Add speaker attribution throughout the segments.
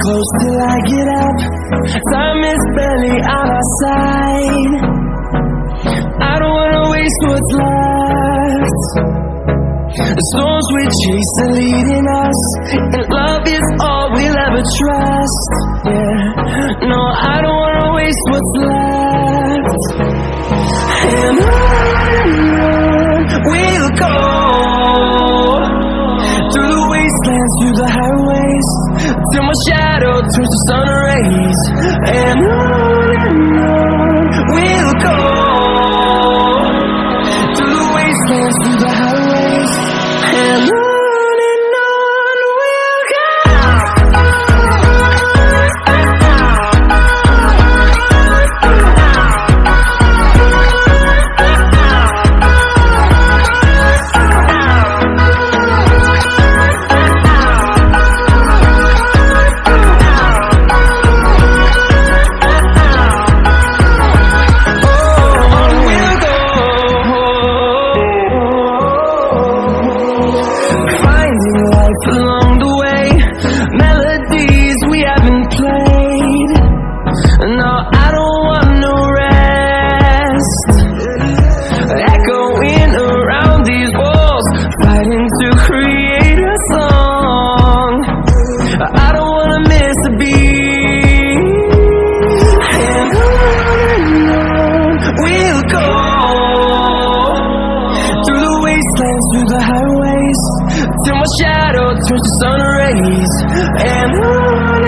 Speaker 1: close till I get up. Time is barely on our side. I don't wanna waste what's left. The storms we chase are leading us, and love is all we'll ever trust. Yeah, no, I don't wanna waste what's left. And on we'll go, through the wastelands, through the highways, till my shadow turns to sun rays. And on we'll go, through the wastelands, through the highways, and on we'll go. Along the way, melodies we haven't played. No, I don't want no rest. Echoing around these walls, fighting to create a song. I don't wanna miss a beat. And on we'll go, through the wastelands, through the highways, till my shadow turns to sun rays. And on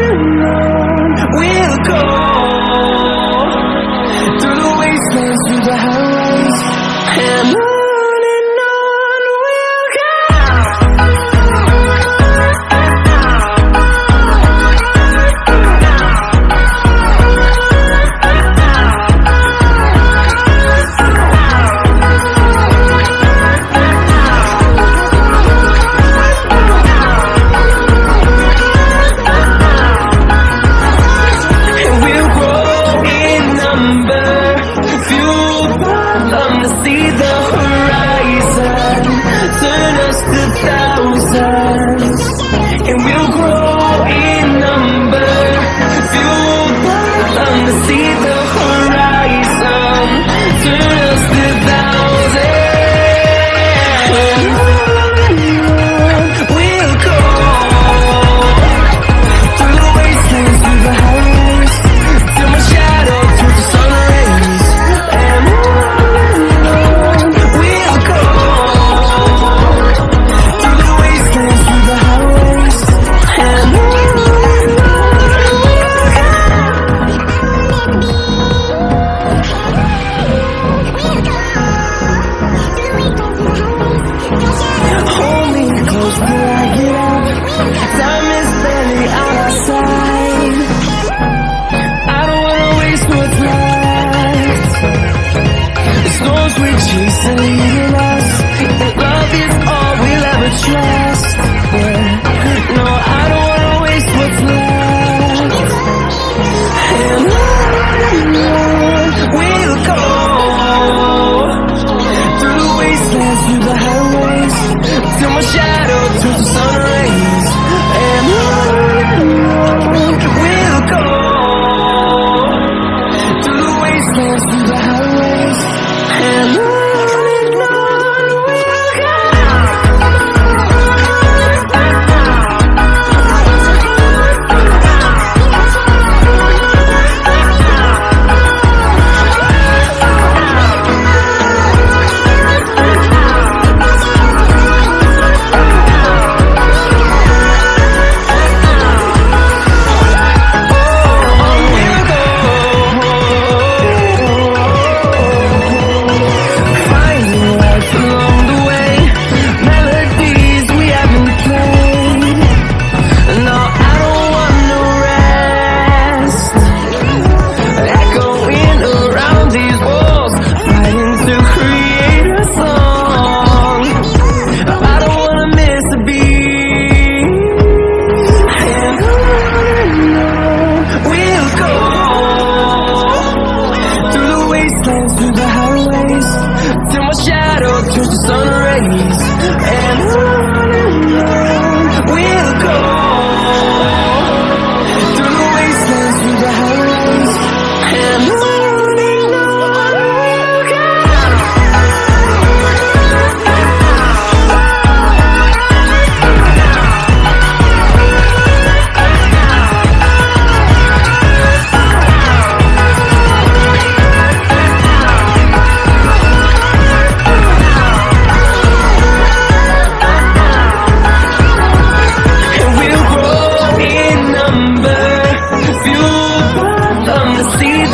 Speaker 1: we'll go, through the wastelands, through the highways, and on we'll go. See the horizon, turn us to thousands, and we'll grow in number. Fueled by them to see the horizon, turn us to thousands. We'll go, through the wastelands, through the highways, till my shadow turns to sun rays. And chase are leading us, and love is all we'll ever trust. Yeah, no, I don't wanna waste what's left. And on we'll go, through the wastelands, through the highways, till my shadow turns to sun rays. And on we'll go, through the wastelands, through the highways, and on.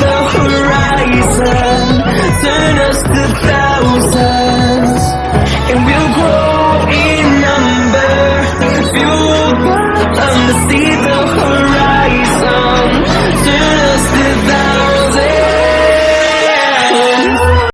Speaker 1: the horizon, turn us to thousands.